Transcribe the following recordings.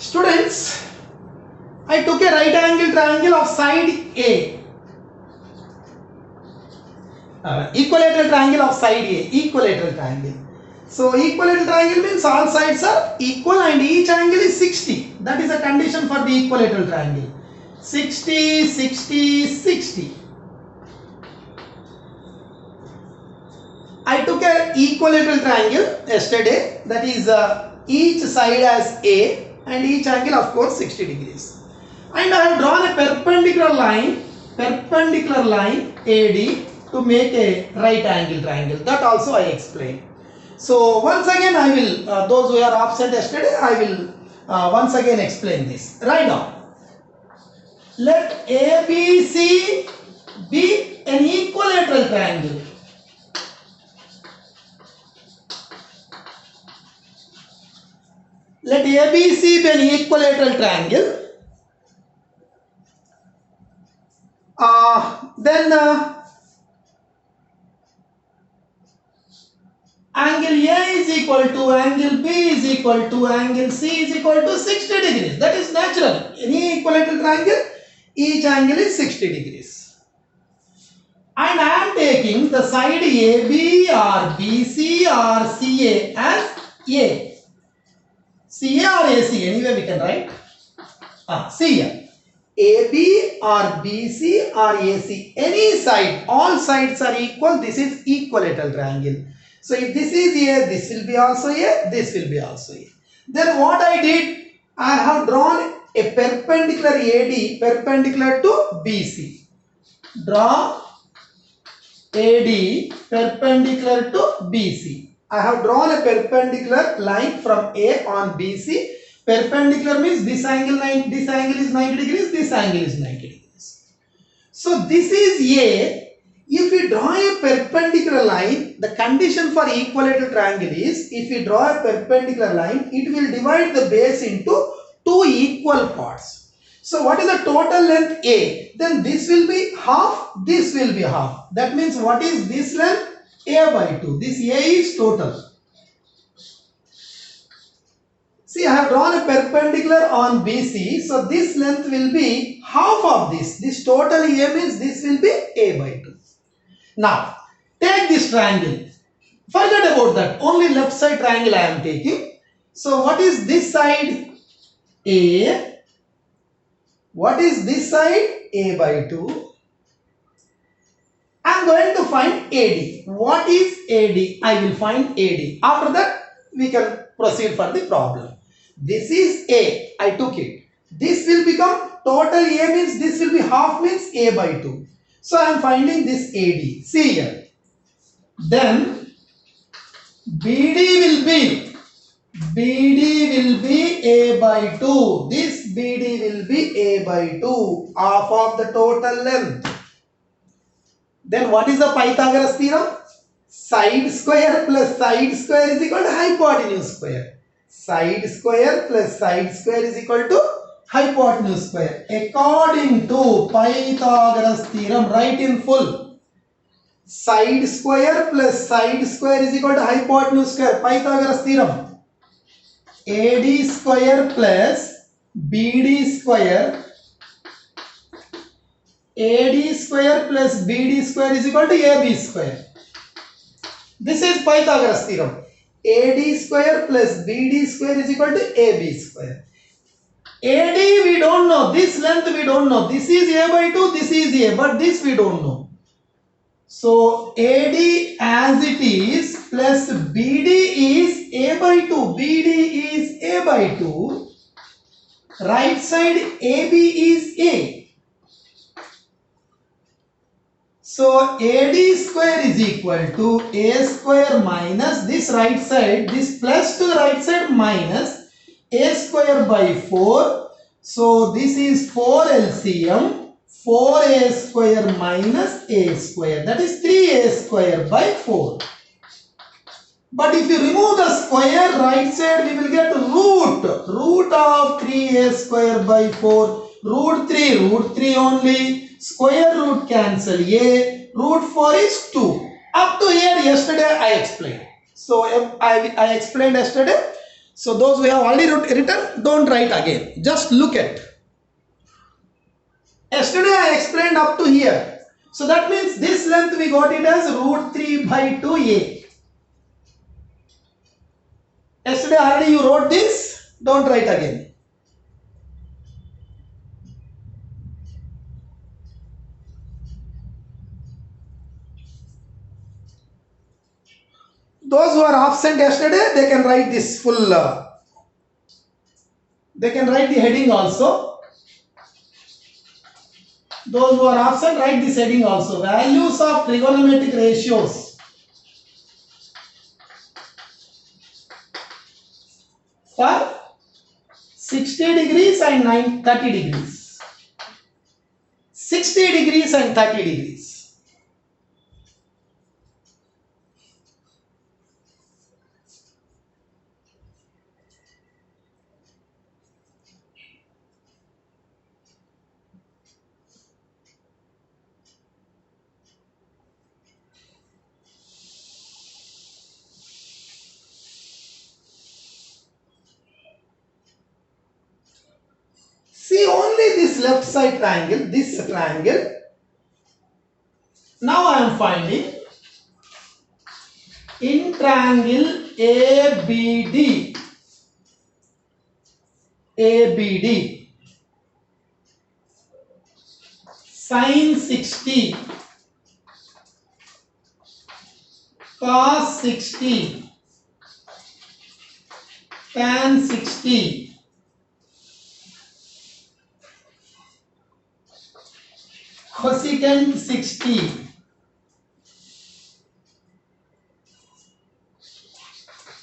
Students, I took a right angle triangle of side A. Equilateral triangle of side A. Equilateral triangle. So equilateral triangle means all sides are equal and each angle is 60. That is a condition for the equilateral triangle. 60, 60, 60. I took an equilateral triangle yesterday, that is each side has A and each angle of course 60 degrees. And I have drawn a perpendicular line AD to make a right angle triangle. That also I explained. So once again I will, those who are absent yesterday, I will once again explain this. Write down. Let ABC be an equilateral triangle. Let ABC be an equilateral triangle. Then angle A is equal to angle B is equal to angle C is equal to 60 degrees. That is natural. Any equilateral triangle, each angle is 60 degrees. And I am taking the side AB or BC or CA as A. CA or AC, anyway we can write. CA. AB or BC or AC, any side, all sides are equal, this is equilateral triangle. So if this is A, this will be also A, this will be also A. Then what I did, I have drawn a perpendicular AD perpendicular to BC. Draw AD perpendicular to BC. I have drawn a perpendicular line from A on BC. Perpendicular means this angle is 90 degrees, this angle is 90 degrees. So this is A. If we draw a perpendicular line, the condition for equilateral triangle is, if we draw a perpendicular line, it will divide the base into two equal parts. So what is the total length A? Then this will be half, this will be half. That means what is this length? A by 2. This A is total. See, I have drawn a perpendicular on BC. So this length will be half of this. This total A means this will be A by 2. Now, take this triangle. Forget about that. Only left side triangle I am taking. So what is this side? A. What is this side? A by 2. I am going to find AD. What is AD? I will find AD. After that, we can proceed for the problem. This is A. I took it. This will become total A means this will be half means A by 2. So I am finding this AD. See here. Then BD will be A by 2. This BD will be A by 2. Half of the total length. Then what is the Pythagoras theorem? Side square plus side square is equal to hypotenuse square. Side square plus side square is equal to hypotenuse square. According to Pythagoras theorem, write in full. Side square plus side square is equal to hypotenuse square. Pythagoras theorem. AD square plus BD square. AD square plus BD square is equal to AB square. This is Pythagoras theorem. AD square plus BD square is equal to AB square. AD we don't know. This length we don't know. This is A by 2. This is A. But this we don't know. So AD as it is plus BD is A by 2. BD is A by 2. Right side AB is A. So AD square is equal to A square minus this right side, this plus to the right side minus A square by 4. So this is 4 LCM, 4A square minus A square, that is 3A square by 4. But if you remove the square right side, we will get root of 3A square by 4, root 3 only. Square root cancel A, root 4 is 2. Up to here yesterday I explained. So I explained yesterday So those who have already written, don't write again. Just look at. Yesterday I explained up to here. So that means this length we got it as root 3 by 2a. Yesterday already you wrote this. Don't write again. Those who are absent yesterday, they can write this full. They can write the heading also. Those who are absent, write this heading also. Values of trigonometric ratios for 60 degrees and 30 degrees. 60 degrees and 30 degrees. See only this left side triangle, this triangle. Now I am finding in triangle ABD. ABD. Sin 60, cos 60, tan 60. Cosecant 60,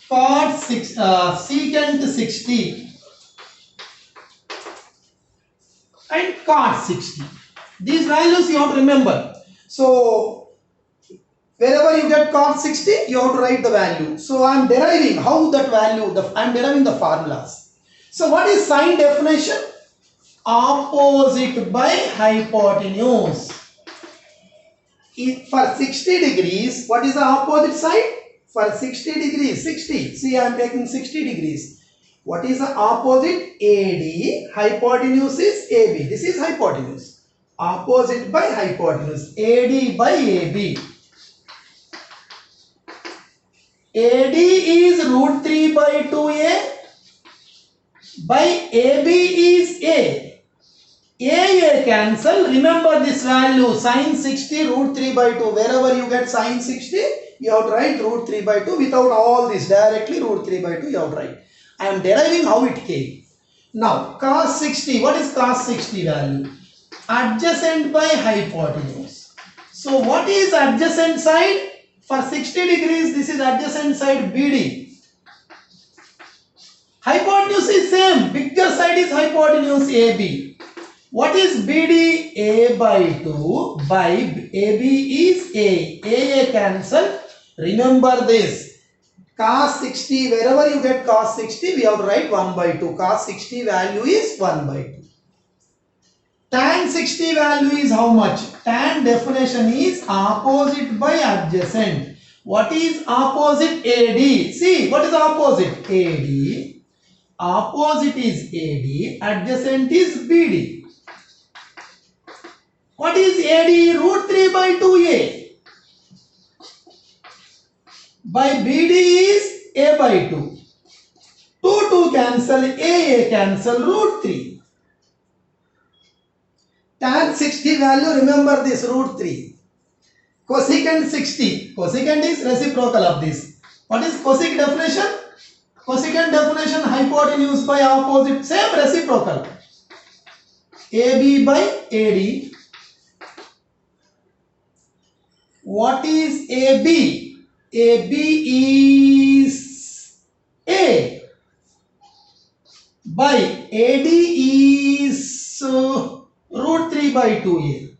cot secant 60 and cot 60. These values you have to remember. So wherever you get cot 60, you have to write the value. So I am deriving how that value, I am deriving the formulas. So what is sine definition? Opposite by hypotenuse. For 60 degrees, what is the opposite side? For 60 degrees, 60. See, I am taking 60 degrees. What is the opposite? AD. Hypotenuse is AB. This is hypotenuse. Opposite by hypotenuse. AD by AB. AD is root 3 by 2a. By AB is A. A cancel. Remember this value, sine 60 root 3 by 2. Wherever you get sine 60, you have to write root 3 by 2 without all this. Directly root 3 by 2 you have to write. I am deriving how it came. Now cos 60. What is cos 60 value? Adjacent by hypotenuse. So what is adjacent side? For 60 degrees, this is adjacent side BD. Hypotenuse is same. Bigger side is hypotenuse AB. What is BD? A by 2 by AB is A. A cancel. Remember this. Cos 60, wherever you get cos 60, we have to write 1 by 2. Cos 60 value is 1 by 2. Tan 60 value is how much? Tan definition is opposite by adjacent. What is opposite? AD. See, what is opposite? AD. Opposite is AD. Adjacent is BD. What is AD? Root 3 by 2a. By BD is A by 2. 2 cancel, A cancel, root 3. Tan 60 value, remember this, root 3. Cosecant 60. Cosecant is reciprocal of this. What is cosec definition? Cosecant definition, hypotenuse by opposite, same reciprocal. AB by AD. What is AB? AB is A. By AD is root 3 by 2a.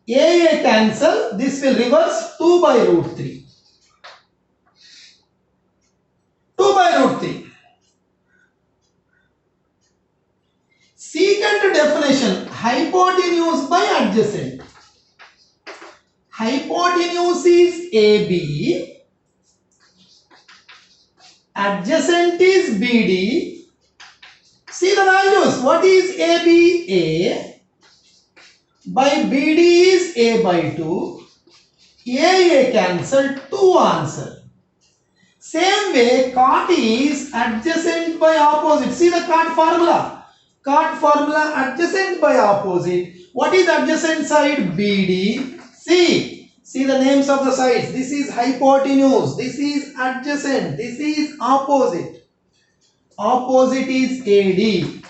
A cancel. This will reverse 2 by root 3. 2 by root 3. Secant definition, hypotenuse by adjacent. Hypotenuse is AB. adjacent is BD. See the values. What is ABA? By BD is A by 2. AA cancel, 2 answer. Same way, cot is adjacent by opposite. See the cot formula. Cot formula adjacent by opposite. What is adjacent side? BD. See the names of the sides. This is hypotenuse. This is adjacent. This is opposite. Opposite is AD.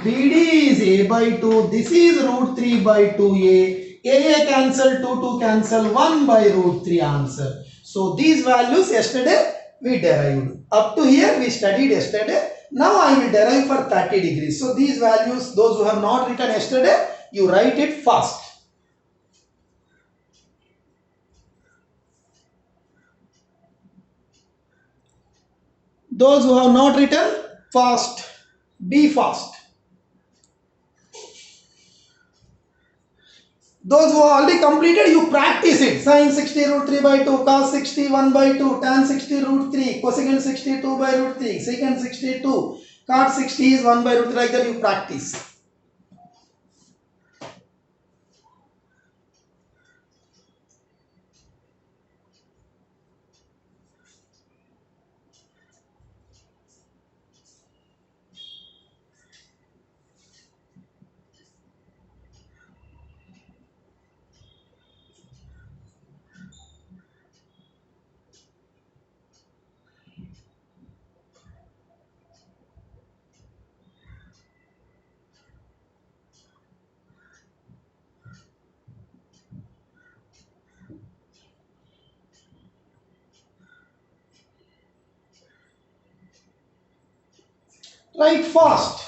BD is A by 2. This is root 3 by 2A. AA cancel, 2 cancel, 1 by root 3 answer. So these values yesterday we derived. Up to here we studied yesterday. Now I will derive for 30 degrees. So these values, those who have not written yesterday, you write it fast. Those who have not written, fast. Be fast. Those who have already completed, you practice it. Sin 60 root 3 by 2, cos 60 1 by 2, tan 60 root 3, cosecant 60 2 by root 3, secant 62, cot 60 is 1 by root 3, like that you practice. Write fast.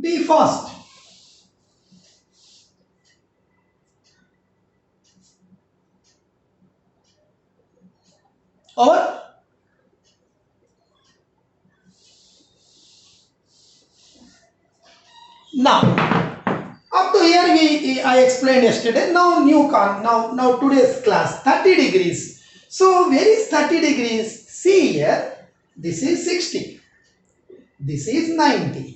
Be fast. Or now, up to here I explained yesterday. Now now today's class 30 degrees. So where is 30 degrees? See here, this is 60. This is 90.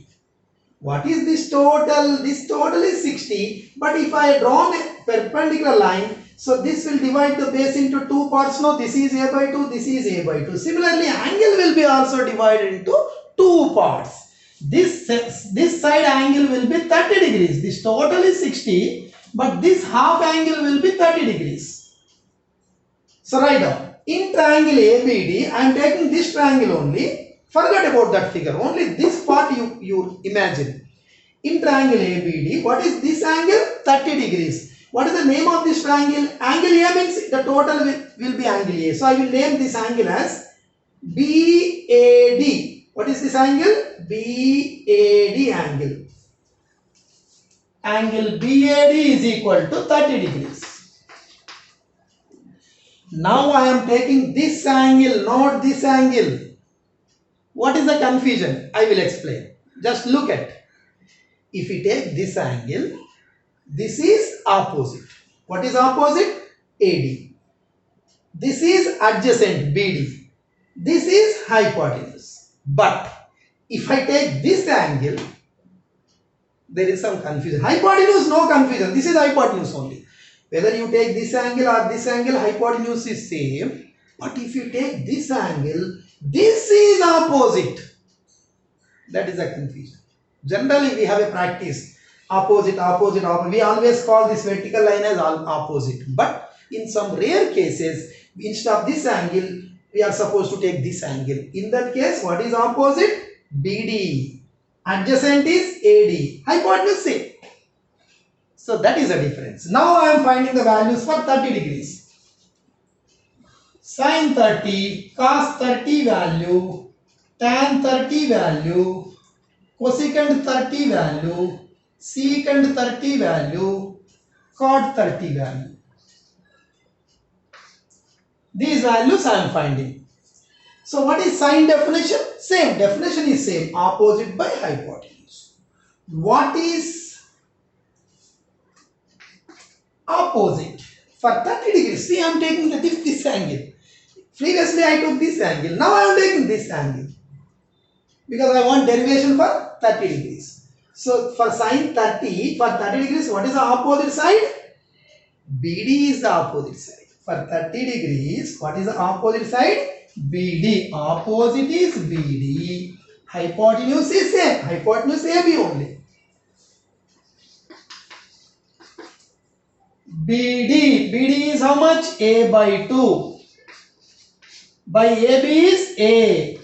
What is this total? This total is 60. But if I draw a perpendicular line, so this will divide the base into two parts. No, this is A by 2, this is A by 2. Similarly, angle will be also divided into two parts. This side angle will be 30 degrees. This total is 60, but this half angle will be 30 degrees. So write down. In triangle ABD, I am taking this triangle only. Forget about that figure. Only this part you imagine. In triangle ABD, what is this angle? 30 degrees. What is the name of this triangle? Angle A means the total will be angle A. So I will name this angle as BAD. What is this angle? BAD angle. Angle BAD is equal to 30 degrees. Now I am taking this angle, not this angle. What is the confusion? I will explain. Just look at. If we take this angle, this is opposite. What is opposite? AD. This is adjacent BD. This is hypotenuse. But if I take this angle, there is some confusion. Hypotenuse, no confusion. This is hypotenuse only. Whether you take this angle or this angle, hypotenuse is same. But if you take this angle, this is opposite. That is a confusion. Generally, we have a practice. Opposite, opposite, opposite. We always call this vertical line as opposite. But in some rare cases, instead of this angle, we are supposed to take this angle. In that case, what is opposite? BD. Adjacent is AD. Hypotenuse same. So that is the difference. Now I am finding the values for 30 degrees. Sin 30, cos 30 value, tan 30 value, cosecant 30 value, secant 30 value, cot 30 value. These values I am finding. So what is sine definition? Same. Definition is same. Opposite by hypotenuse. What is opposite? For 30 degrees. See, I am taking this angle. Previously I took this angle. Now I am taking this angle. Because I want derivation for 30 degrees. So for sine 30, for 30 degrees, what is the opposite side? BD is the opposite side. For 30 degrees, what is the opposite side? BD. Opposite is BD. Hypotenuse is same. Hypotenuse AB only. BD. BD is how much? A by 2. By AB is A.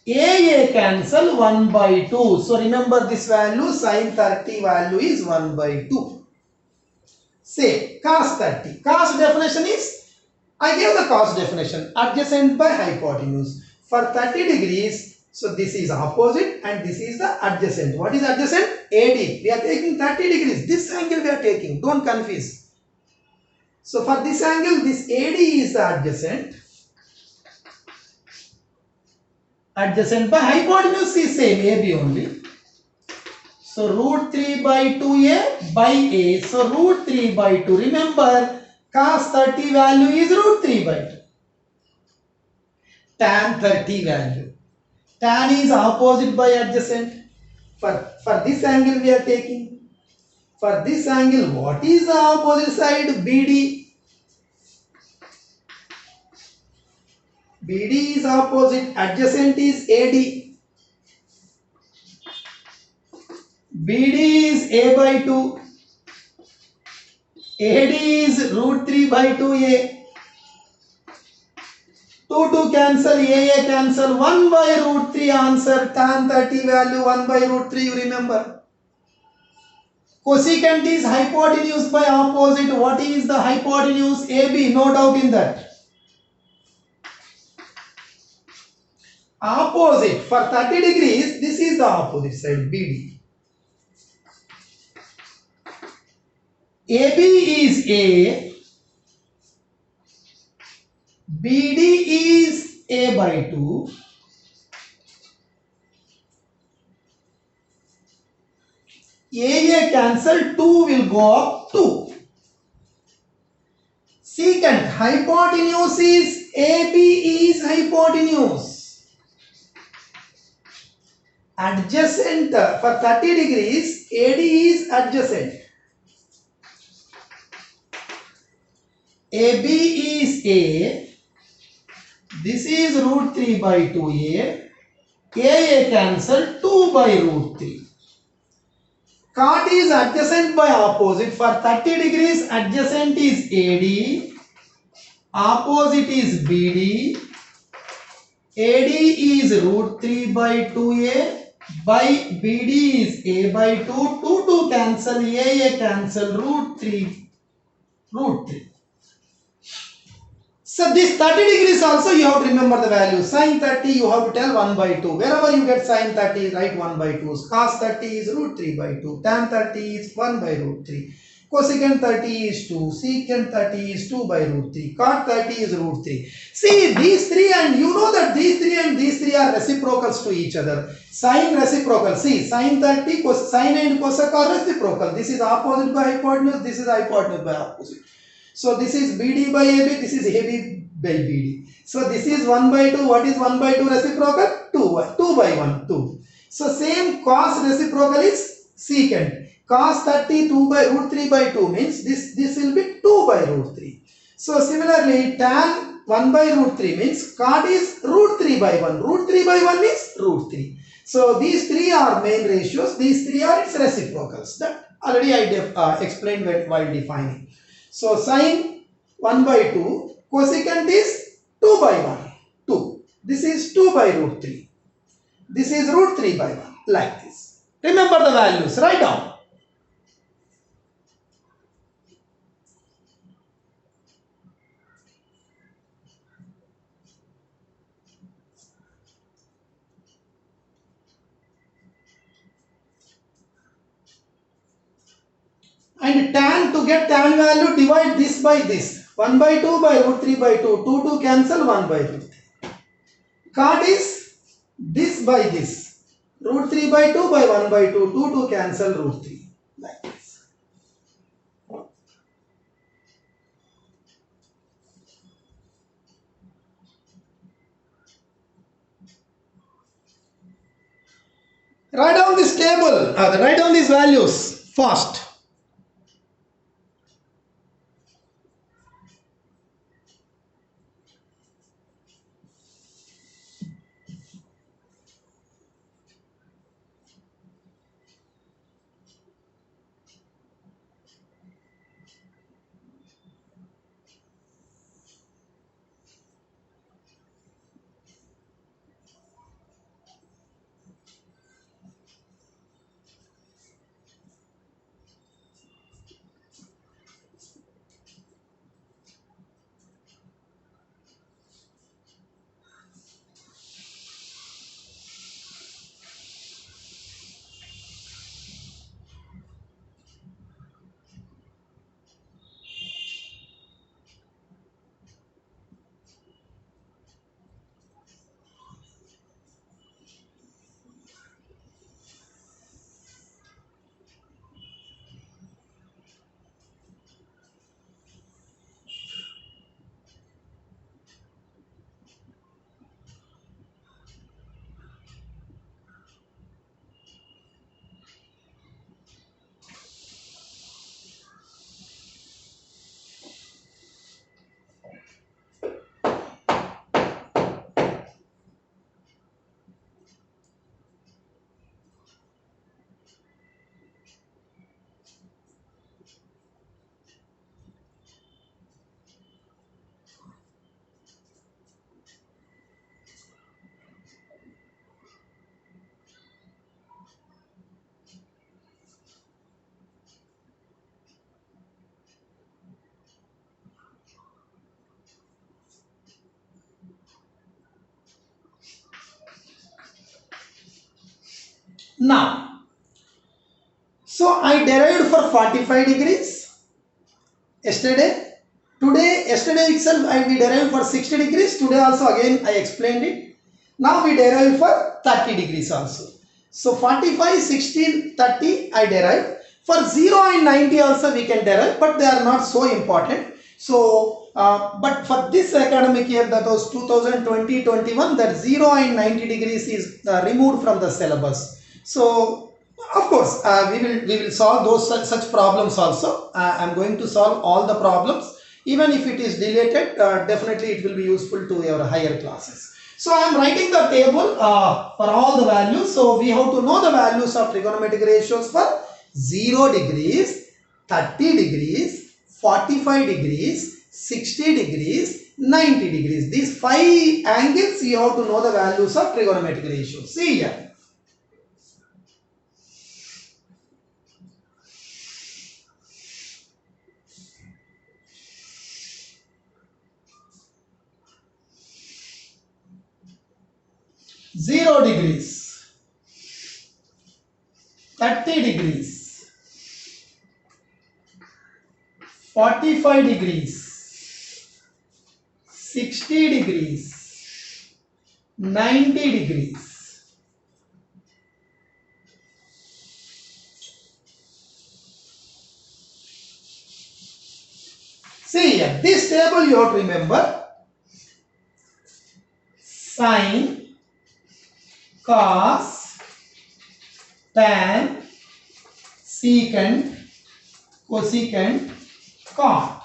A cancel 1 by 2. So remember this value, sine 30 value is 1 by 2. Say cos 30. Cos definition is, I gave the cos definition, adjacent by hypotenuse. For 30 degrees, so this is opposite and this is the adjacent. What is adjacent? AD. We are taking 30 degrees. This angle we are taking. Don't confuse. So for this angle, this AD is the adjacent. Adjacent by hypotenuse is same, AB only. So root 3 by 2A by A. So root 3 by 2. Remember, cos 30 value is root 3 by 2. Tan 30 value. Tan is opposite by adjacent. For this angle we are taking. For this angle, what is the opposite side? BD. BD is opposite. Adjacent is AD. BD is A by 2. AD is root 3 by 2A. 2 cancel, AA cancel, 1 by root 3 answer, tan 30 value 1 by root 3 you remember. Cosecant is hypotenuse by opposite. What is the hypotenuse? AB, no doubt in that. Opposite, for 30 degrees, this is the opposite side, BD. AB is A. BD is A by 2. AA cancel, 2 will go up 2. Secant, hypotenuse is AB is hypotenuse. Adjacent, for 30 degrees, AD is adjacent. AB is A. This is root 3 by 2A. AA cancel 2 by root 3. Cot is adjacent by opposite. For 30 degrees, adjacent is AD. Opposite is BD. AD is root 3 by 2A. By BD is A by 2. 2 cancel. AA cancel root 3. Root 3. So this 30 degrees also you have to remember the value. Sin 30 you have to tell 1 by 2. Wherever you get sin 30 write 1 by 2. Cos 30 is root 3 by 2. Tan 30 is 1 by root 3. Cosecant 30 is 2. Secant 30 is 2 by root 3. Cot 30 is root 3. See these three, and you know that these three and these three are reciprocals to each other. Sin reciprocal. See sin 30 sin and cosec are reciprocal. This is opposite by hypotenuse. This is hypotenuse by opposite. So this is BD by AB, this is AB by BD. So this is 1 by 2. What is 1 by 2 reciprocal? 2 by 1, 2. So same cos reciprocal is secant. Cos 30 2 by root 3 by 2 means this will be 2 by root 3. So similarly tan 1 by root 3 means cot is root 3 by 1. Root 3 by 1 is root 3. So these three are main ratios. These three are its reciprocals. That already I explained while defining. So sin 1 by 2, cosecant is 2 by 1, 2. This is 2 by root 3. This is root 3 by 1, like this. Remember the values, write down. And tan, to get tan value, divide this by this. 1 by 2 by root 3 by 2. 2 cancel, 1 by root 3. Cot is this by this. Root 3 by 2 by 1 by 2. 2 cancel, root 3. Like this. Write down this table. Write down these values fast. Now, so I derived for 45 degrees yesterday. Yesterday itself we derived for 60 degrees. Today also again I explained it. Now we derived for 30 degrees also. So 45, 16, 30 I derived. For 0 and 90 also we can derive, but they are not so important. So, but for this academic year, that was 2020-21, that 0 and 90 degrees is removed from the syllabus. So, of course, we will solve those such problems also. I am going to solve all the problems. Even if it is deleted, definitely it will be useful to your higher classes. So I am writing the table for all the values. So we have to know the values of trigonometric ratios for 0 degrees, 30 degrees, 45 degrees, 60 degrees, 90 degrees. These 5 angles you have to know the values of trigonometric ratios. See here. Zero degrees, 30 degrees, 45 degrees, 60 degrees, 90 degrees. See here, this table you have to remember: sine, cos, tan, secant, cosecant, cot.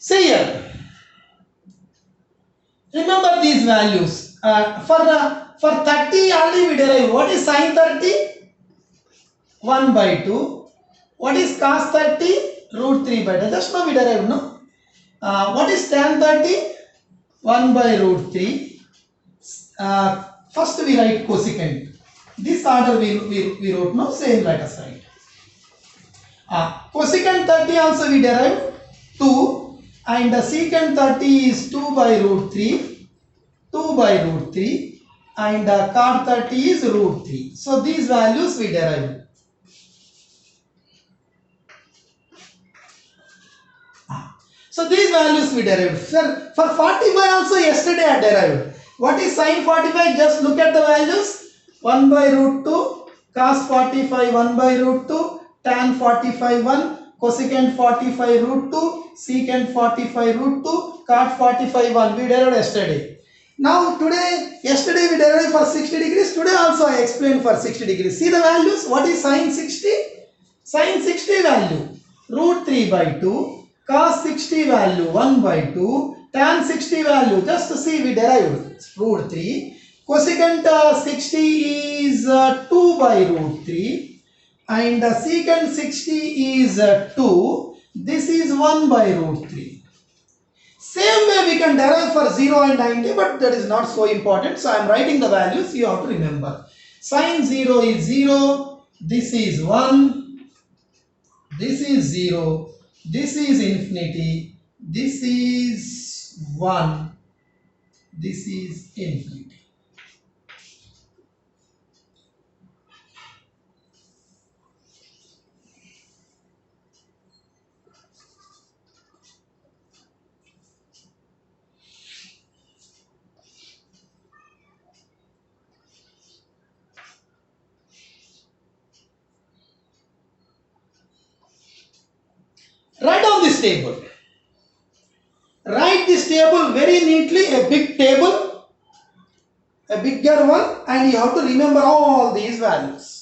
See here, remember these values. For 30 only we derive. What is sine 30? 1 by 2. What is cos 30? Root 3 by 2. Just now we derive, no? What is tan 30? 1 by root 3. First we write cosecant. This order we wrote now, same let us write. Cosecant 30 also we derived 2, and the secant 30 is 2 by root 3, 2 by root 3, and cot 30 is root 3. So these values we derived. So these values we derived. Sir, for 45 also yesterday I derived. What is sin 45? Just look at the values. 1 by root 2, cos 45 1 by root 2, tan 45 1, cosecant 45 root 2, secant 45 root 2, cot 45 1. We derived yesterday. Now today, yesterday we derived for 60 degrees. Today also I explained for 60 degrees. See the values. What is sin 60? Sin 60 value root 3 by 2. Cos 60 value 1 by 2, tan 60 value, just to see we derived root 3, cosecant 60 is 2 by root 3, and secant 60 is 2, this is 1 by root 3. Same way we can derive for 0 and 90, but that is not so important, so I am writing the values, you have to remember. Sin 0 is 0, this is 1, this is 0, this is infinity, this is 1, this is infinity. Write down this table. Write this table very neatly, a big table, a bigger one, and you have to remember all these values.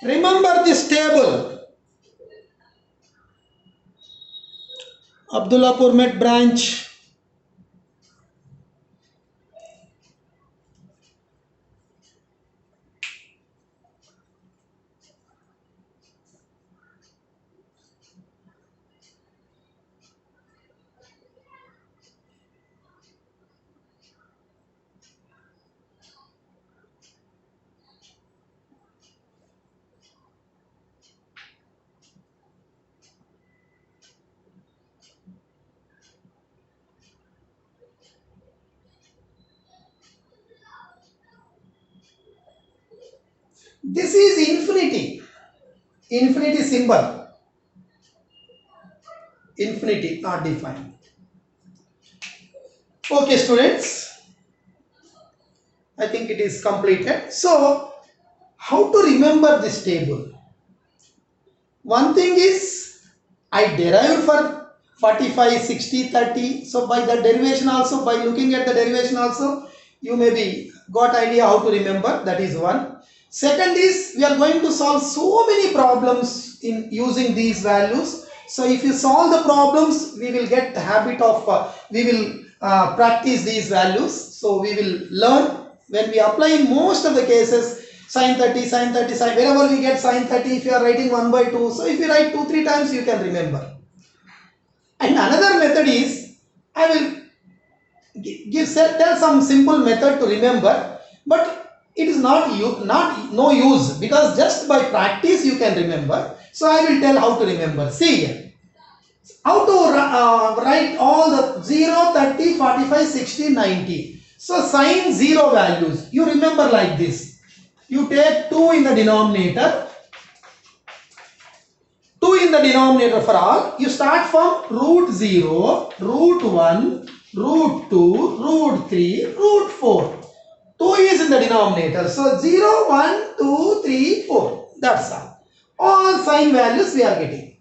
Remember this table. Abdullapur Met branch. This is infinity. Infinity symbol. Infinity not defined. Okay, students. I think it is completed. So, how to remember this table? One thing is, I derived for 45, 60, 30. So, by the derivation also, by looking at the derivation also, you maybe got idea how to remember. That is one. Second is, we are going to solve so many problems in using these values. So, if you solve the problems, we will get the habit of, we will practice these values. So, we will learn when we apply in most of the cases sin 30, sin 30, sin, wherever we get sin 30, if you are writing 1 by 2, so if you write 2-3 times, you can remember. And another method is, I will tell some simple method to remember, but it is not no use, because just by practice you can remember. So I will tell how to remember. See here. How to write all the 0, 30, 45, 60, 90. So sin 0 values, you remember like this. You take 2 in the denominator. 2 in the denominator for all. You start from root 0, root 1, root 2, root 3, root 4. 2 is in the denominator. So 0, 1, 2, 3, 4. That's all. All sign values we are getting.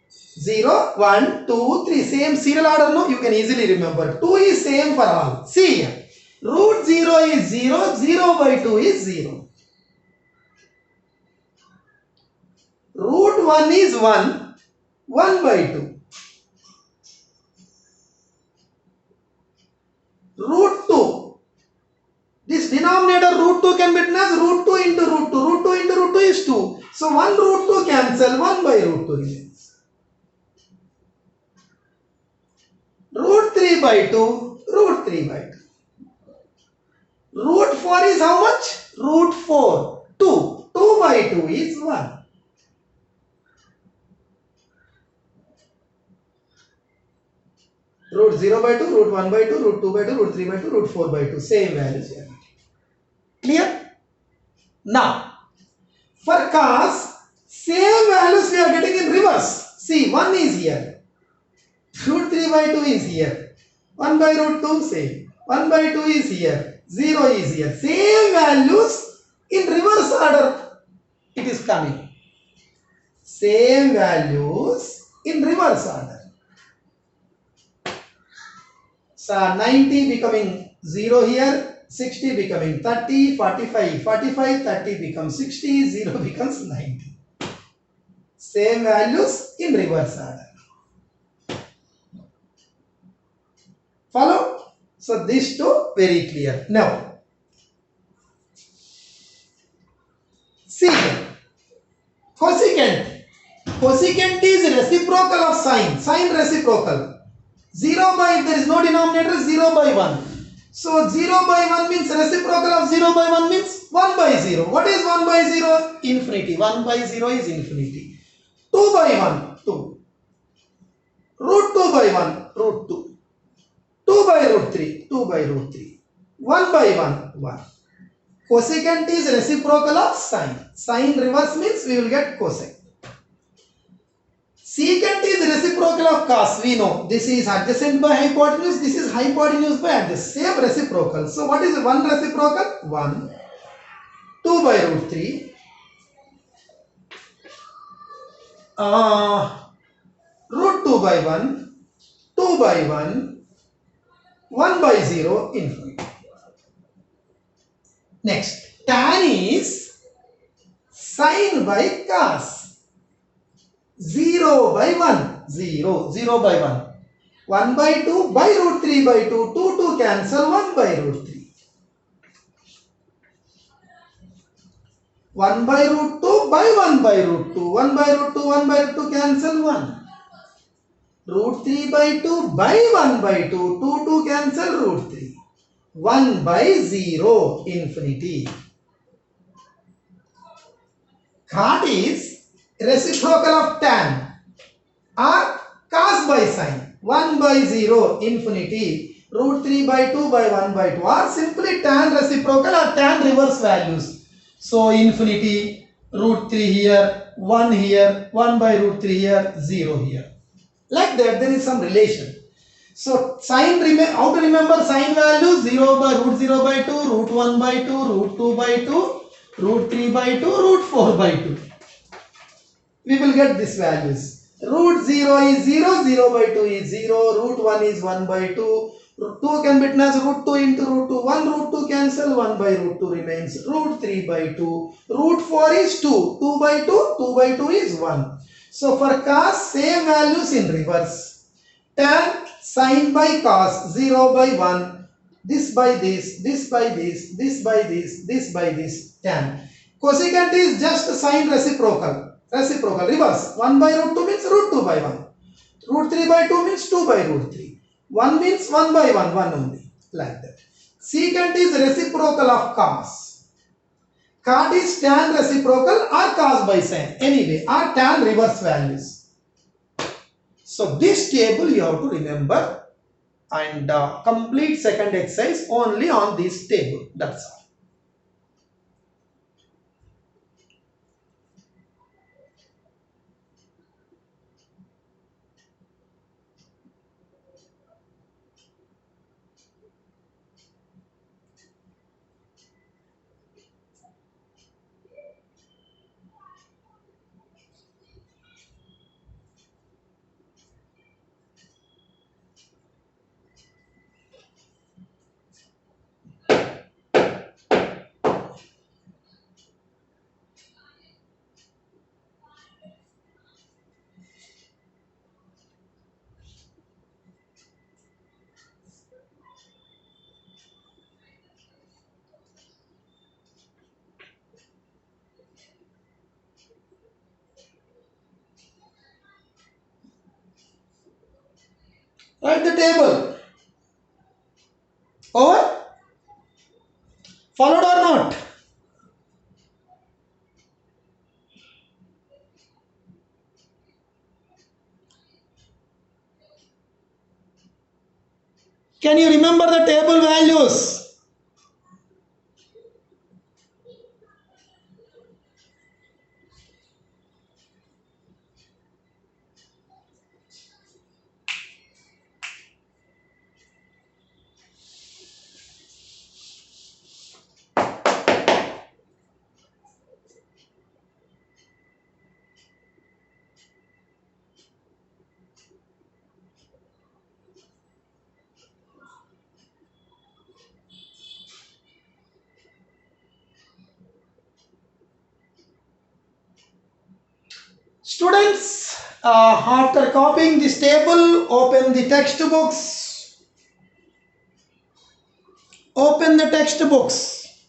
0, 1, 2, 3. Same serial order, no? You can easily remember. 2 is same for all. See here. Root 0 is 0, 0 by 2 is 0. Root 1 is 1, 1 by 2. Root 2. This denominator root 2 can be written as root 2 into root 2. Root 2 into root 2 is 2. So 1 root 2 cancel, 1 by root 2 remains. Root 3 by 2, root 3 by 2. Root 4 is how much? Root 4, 2. 2 by 2 is 1. Root 0 by 2, root 1 by 2, root 2 by 2, root 3 by 2, root 4 by 2. Same values here. Clear? Now, for cos, same values we are getting in reverse. See, 1 is here. Root 3 by 2 is here. 1 by root 2, same. 1 by 2 is here. 0 is here. Same values in reverse order it is coming. Same values in reverse order. So 90 becoming 0 here, 60 becoming 30, 45, 45, 30 becomes 60, 0 becomes 90. Same values in reverse order. Follow? So these two very clear. Now, see here. Cosecant. Cosecant is reciprocal of sine. Sine reciprocal. 0 by, if there is no denominator, 0 by 1. So 0 by 1 means reciprocal of 0 by 1 means 1 by 0. What is 1 by 0? Infinity. 1 by 0 is infinity. 2 by 1, 2. Root 2 by 1, root 2. 2 by root 3, 2 by root 3. 1 by 1, 1. Cosecant is reciprocal of sine. Sine reverse means we will get cosec. Secant is reciprocal of cos. We know this is adjacent by hypotenuse, this is hypotenuse by adjacent. Same reciprocal. So what is 1 reciprocal? 1. 2 by root 3. Root 2 by 1. 2 by 1. 1 by 0 infinity. Next, tan is sine by cos. 0 by 1, 0, 0 by 1. 1 by 2 by root 3 by 2, 2 to cancel 1 by root 3. 1 by root 2 by 1 by root 2, 1 by root 2, 1 by root 2 cancel 1. Root 3 by 2 by 1 by 2, 2 to cancel root 3. 1 by 0, infinity. Cot is reciprocal of tan or cos by sine. 1 by 0, infinity. Root 3 by 2 by 1 by 2 or simply tan reciprocal or tan reverse values. So infinity, root 3 here, 1 here, 1 by root 3 here, 0 here. Like that there is some relation. So sine, how to remember sine values? 0 by root 0 by 2, root 1 by 2, root 2 by 2, root 3 by 2, root 4 by 2. We will get these values. Root 0 is 0, 0 by 2 is 0, root 1 is 1 by 2, root 2 can be written as root 2 into root 2, 1 root 2 cancel, 1 by root 2 remains, root 3 by 2, root 4 is 2, 2 by 2, 2 by 2 is 1. So for cos, same values in reverse. Tan, sine by cos, 0 by 1, this by this, this by this, this by this, this by this, tan. Cosecant is just sine reciprocal. Reciprocal, reverse. 1 by root 2 means root 2 by 1. Root 3 by 2 means 2 by root 3. 1 means 1 by 1, 1 only. Like that. Secant is reciprocal of cos. Cot is tan reciprocal or cos by sine. Anyway, or tan reverse values. So this table you have to remember and complete second exercise only on this table. That's all. Write the table. Over? Followed or not? Can you remember the table values? Students, after copying this table, open the textbooks. Open the textbooks.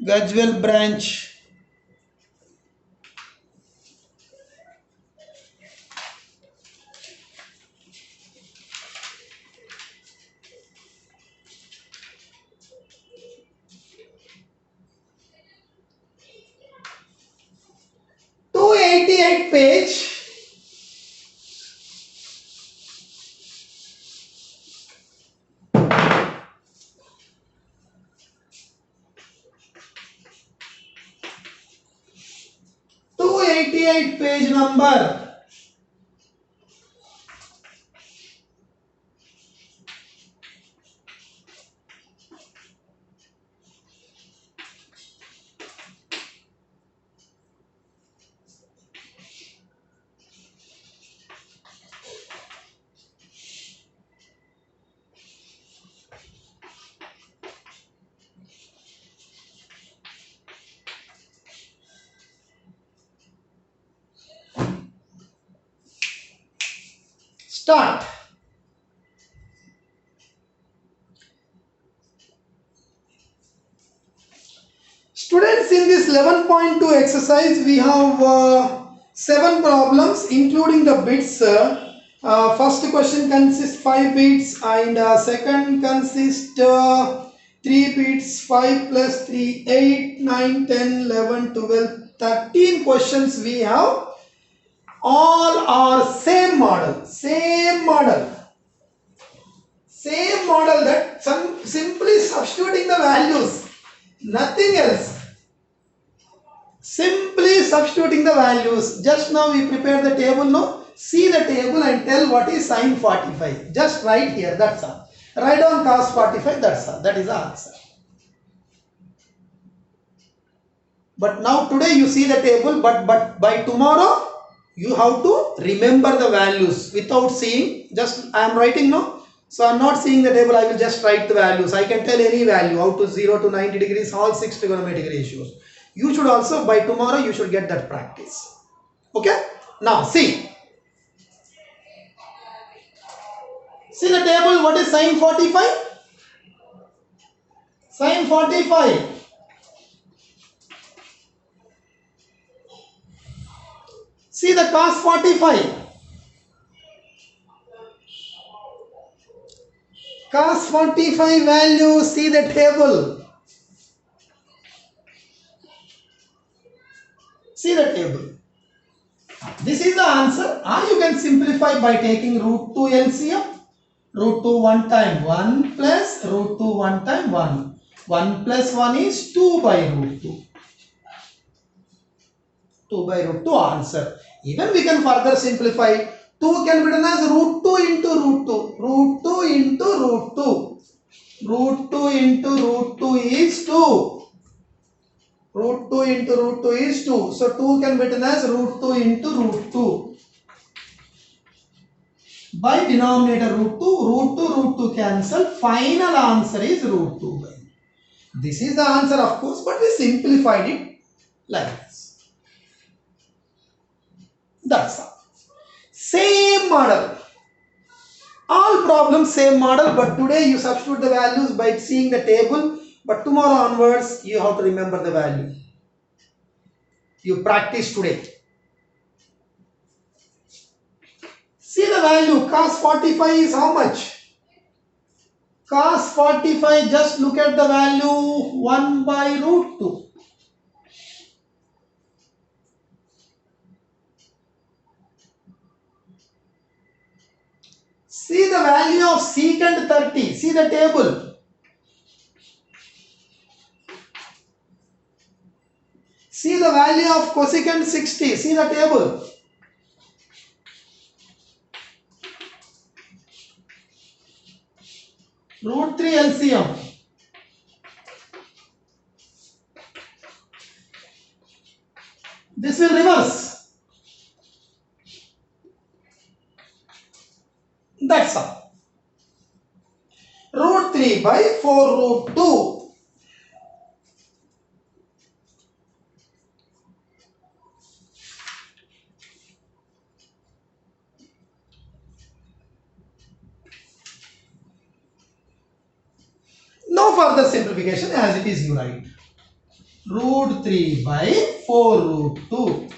Gajwell branch. Page. Page number. Start. Students, in this 11.2 exercise, we have 7 problems including the bits. First question consists 5 bits and second consists 3 bits, 5 plus 3, 8, 9, 10, 11, 12, 13 questions we have. All are same model, that simply substituting the values, nothing else. Simply substituting the values. Just now we prepared the table, no? See the table and tell what is sine 45. Just write here, that's all. Write down cos 45, that's all. That is the answer. But now today you see the table, but by tomorrow you have to remember the values without seeing. Just I am writing, no? So I am not seeing the table, I will just write the values. I can tell any value, out to 0 to 90 degrees, all 6 trigonometric ratios. You should also, by tomorrow, you should get that practice. Okay? Now, see. See the table, what is sine 45? Sine 45. See the cos 45. Cos 45 value, see the table. See the table. This is the answer. Or you can simplify by taking root 2 LCM. Root 2 1 time 1 plus root 2 1 time 1. 1 plus 1 is 2 by root 2. 2 by root 2 answer. Even we can further simplify. 2 can be written as root 2 into root 2. Root 2 into root 2. Root 2 into root 2 is 2. Root 2 into root 2 is 2. So 2 can be written as root 2 into root 2. By denominator root 2 cancel. Final answer is root 2 by. This is the answer, of course, but we simplified it like this. That's all. Same model. All problems same model, but today you substitute the values by seeing the table. But tomorrow onwards, you have to remember the value. You practice today. See the value, cos 45 is how much? Cos 45, just look at the value, 1 by root 2. See the value of secant 30, see the table. See the value of cosecant 60, see the table. Root 3 LCM. This will reverse. That's all. Root 3 by 4 root 2. No further simplification, as it is you write. Root 3 by 4 root 2.